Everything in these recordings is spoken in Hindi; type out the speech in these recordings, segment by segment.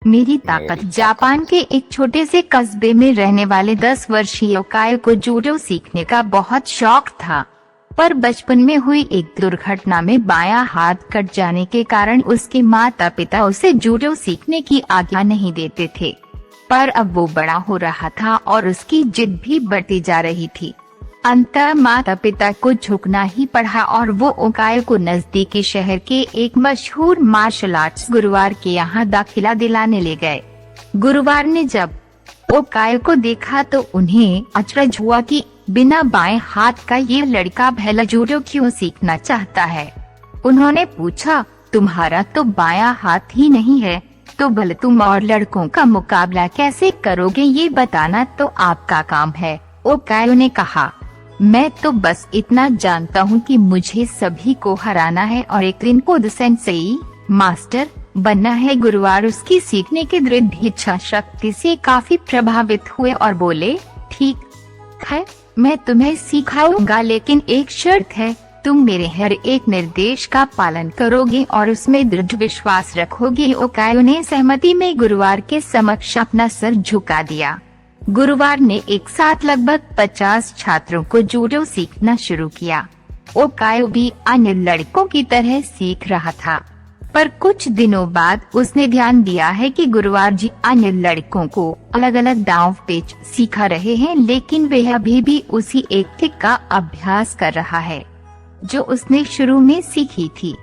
मेरी ताकत। जापान के एक छोटे से कस्बे में रहने वाले 10 वर्षीय ओकायो को जूडो सीखने का बहुत शौक था, पर बचपन में हुई एक दुर्घटना में बायां हाथ कट जाने के कारण उसके माता पिता उसे जूडो सीखने की आज्ञा नहीं देते थे। पर अब वो बड़ा हो रहा था और उसकी जिद भी बढ़ती जा रही थी। अंततः माता पिता को झुकना ही पड़ा और वो ओकायो को नजदीकी शहर के एक मशहूर मार्शल आर्ट्स गुरुवार के यहाँ दाखिला दिलाने ले गए। गुरुवार ने जब ओकायो को देखा तो उन्हें अचरज हुआ कि बिना बाएं हाथ का ये लड़का भला जूडो क्यों सीखना चाहता है। उन्होंने पूछा, तुम्हारा तो बायां हाथ ही नहीं है, तो भले तुम और लड़कों का मुकाबला कैसे करोगे, ये बताना तो आपका काम है। ओकायो ने कहा, मैं तो बस इतना जानता हूँ कि मुझे सभी को हराना है और एक दिन खुद सेंसेई मास्टर बनना है। गुरुवार उसकी सीखने की दृढ़ इच्छा शक्ति से काफी प्रभावित हुए और बोले, ठीक है, मैं तुम्हें सिखाऊंगा, लेकिन एक शर्त है, तुम मेरे हर एक निर्देश का पालन करोगे और उसमें दृढ़ विश्वास रखोगे। ओकायो ने सहमति में गुरुवार के समक्ष अपना सर झुका दिया। गुरुवार ने एक साथ लगभग 50 छात्रों को जूडो सीखना शुरू किया। ओकायो भी अन्य लड़कों की तरह सीख रहा था, पर कुछ दिनों बाद उसने ध्यान दिया है कि गुरुवार जी अन्य लड़कों को अलग अलग दांव पेच सिखा रहे हैं, लेकिन वह अभी भी उसी एक ट्रिक का अभ्यास कर रहा है जो उसने शुरू में सीखी थी।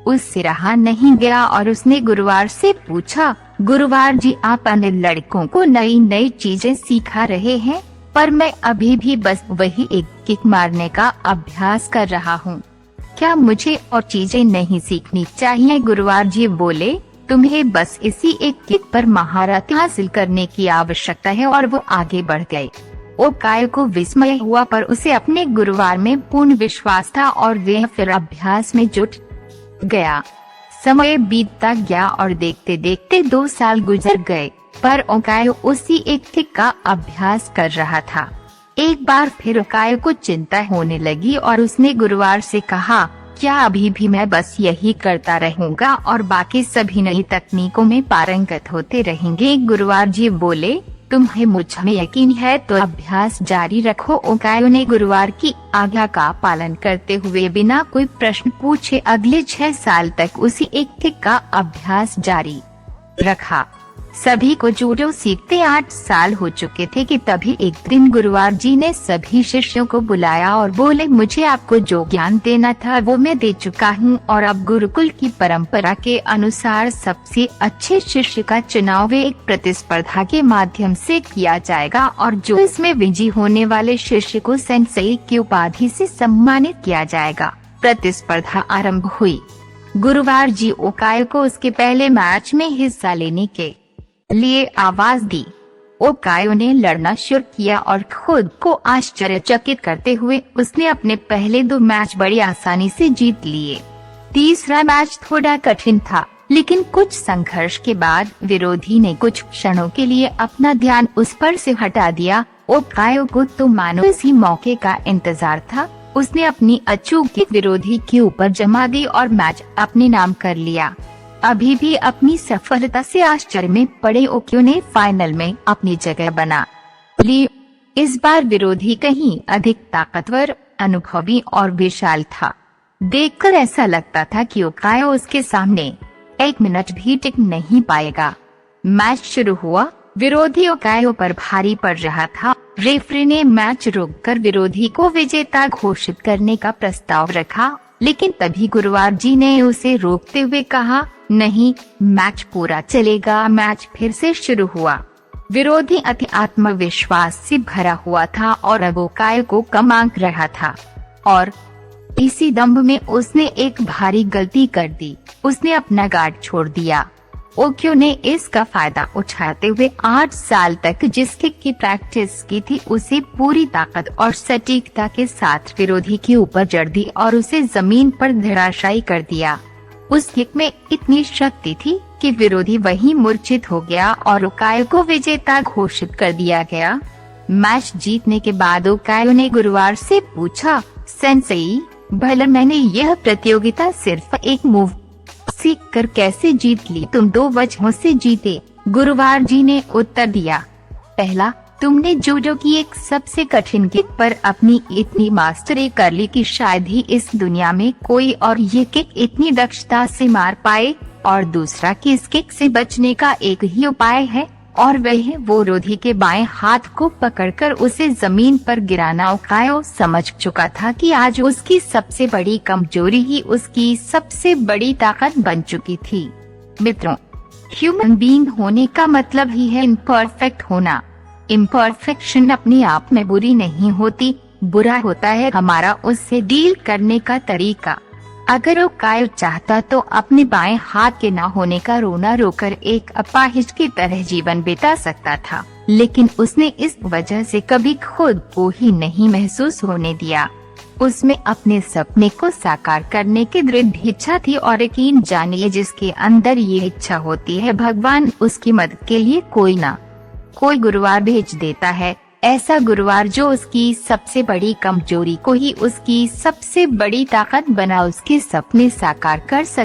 उससे रहा नहीं गया और उसने गुरुवार से पूछा, गुरुवार जी आप अन्य लड़कों को नई नई चीजें सिखा रहे हैं, पर मैं अभी भी बस वही एक किक मारने का अभ्यास कर रहा हूँ, क्या मुझे और चीजें नहीं सीखनी चाहिए? गुरुवार जी बोले, तुम्हें बस इसी एक किक पर महारत हासिल करने की आवश्यकता है, और वो आगे बढ़ गए। ओकायो को विस्मय हुआ, पर उसे अपने गुरुवार में पूर्ण विश्वास था और वह फिर अभ्यास में जुट गया। समय बीतता गया और देखते देखते 2 साल गुजर गए, पर ओकायो उसी एक ट्रिक का अभ्यास कर रहा था। एक बार फिर ओकायो को चिंता होने लगी और उसने गुरुवार से कहा, क्या अभी भी मैं बस यही करता रहूंगा और बाकी सभी नई तकनीकों में पारंगत होते रहेंगे? गुरुवार जी बोले, तुम्हें मुझ में यकीन है तो अभ्यास जारी रखो। ओकायो ने गुरुवार की आज्ञा का पालन करते हुए बिना कोई प्रश्न पूछे अगले 6 साल तक उसी एक ट्रिक का अभ्यास जारी रखा। सभी को जूडो सीखते 8 साल हो चुके थे कि तभी एक दिन गुरुवार जी ने सभी शिष्यों को बुलाया और बोले, मुझे आपको जो ज्ञान देना था वो मैं दे चुका हूँ और अब गुरुकुल की परंपरा के अनुसार सबसे अच्छे शिष्य का चुनाव एक प्रतिस्पर्धा के माध्यम से किया जाएगा और जो इसमें विजयी होने वाले शिष्य को सेंसेई की उपाधि से सम्मानित किया जाएगा। प्रतिस्पर्धा आरंभ हुई। गुरुवार जी ओकायो को उसके पहले मैच में हिस्सा लेने के लिए आवाज दी। ओकायो ने लड़ना शुरू किया और खुद को आश्चर्यचकित करते हुए उसने अपने पहले 2 मैच बड़ी आसानी से जीत लिए। तीसरा मैच थोड़ा कठिन था, लेकिन कुछ संघर्ष के बाद विरोधी ने कुछ क्षणों के लिए अपना ध्यान उस पर से हटा दिया। ओकायो को तो मानो इसी मौके का इंतजार था। उसने अपनी अचूक किक विरोधी के ऊपर जमा दी और मैच अपने नाम कर लिया। अभी भी अपनी सफलता से आश्चर्य में पड़े ओकायो ने फाइनल में अपनी जगह बना ली। इस बार विरोधी कहीं अधिक ताकतवर, अनुभवी और विशाल था। देखकर ऐसा लगता था कि ओकायो उसके सामने 1 मिनट भी टिक नहीं पाएगा। मैच शुरू हुआ। विरोधी ओकायो पर भारी पड़ रहा था। रेफरी ने मैच रोककर विरोधी को विजेता घोषित करने का प्रस्ताव रखा, लेकिन तभी गुरुवार जी ने उसे रोकते हुए कहा, नहीं, मैच पूरा चलेगा। मैच फिर से शुरू हुआ। विरोधी अति आत्मविश्वास से भरा हुआ था और अब ओकायो को कम आंक रहा था और इसी दंभ में उसने एक भारी गलती कर दी। उसने अपना गार्ड छोड़ दिया। ओकायो ने इसका फायदा उठाते हुए 8 साल तक जिस किक की प्रैक्टिस की थी उसे पूरी ताकत और सटीकता के साथ विरोधी के ऊपर जड़ दी और उसे जमीन पर धराशायी कर दिया। उस किक में इतनी शक्ति थी कि विरोधी वहीं मूर्छित हो गया और ओकायो को विजेता घोषित कर दिया गया। मैच जीतने के बाद ओकायो ने गुरुवार से पूछा, सेंसेई, भला मैंने यह प्रतियोगिता सिर्फ एक मूव सीख कर कैसे जीत ली? तुम 2 वजहों से जीते। गुरुवार जी ने उत्तर दिया, पहला, तुमने जूडो की एक सबसे कठिन किक पर अपनी इतनी मास्टरी कर ली कि शायद ही इस दुनिया में कोई और ये किक इतनी दक्षता से मार पाए, और दूसरा कि इस किक से बचने का एक ही उपाय है, और वह है वो रोधी के बाएं हाथ को पकड़कर उसे जमीन पर गिराना। ओकायो समझ चुका था कि आज उसकी सबसे बड़ी कमजोरी ही उसकी सबसे बड़ी ताकत बन चुकी थी। मित्रों, ह्यूमन बीइंग होने का मतलब ही है इम्परफेक्ट होना। इम्परफेक्शन अपने आप में बुरी नहीं होती, बुरा होता है हमारा उससे डील करने का तरीका। अगर ओकायो चाहता तो अपने बाएं हाथ के न होने का रोना रोकर एक अपाहिज की तरह जीवन बिता सकता था, लेकिन उसने इस वजह से कभी खुद को ही नहीं महसूस होने दिया। उसमें अपने सपने को साकार करने की दृढ़ इच्छा थी, और यकीन जानिए जिसके अंदर ये इच्छा होती है, भगवान उसकी मदद के लिए कोई ना कोई गुरुवार भेज देता है। ऐसा गुरुवार जो उसकी सबसे बड़ी कमजोरी को ही उसकी सबसे बड़ी ताकत बना उसके सपने साकार कर सके।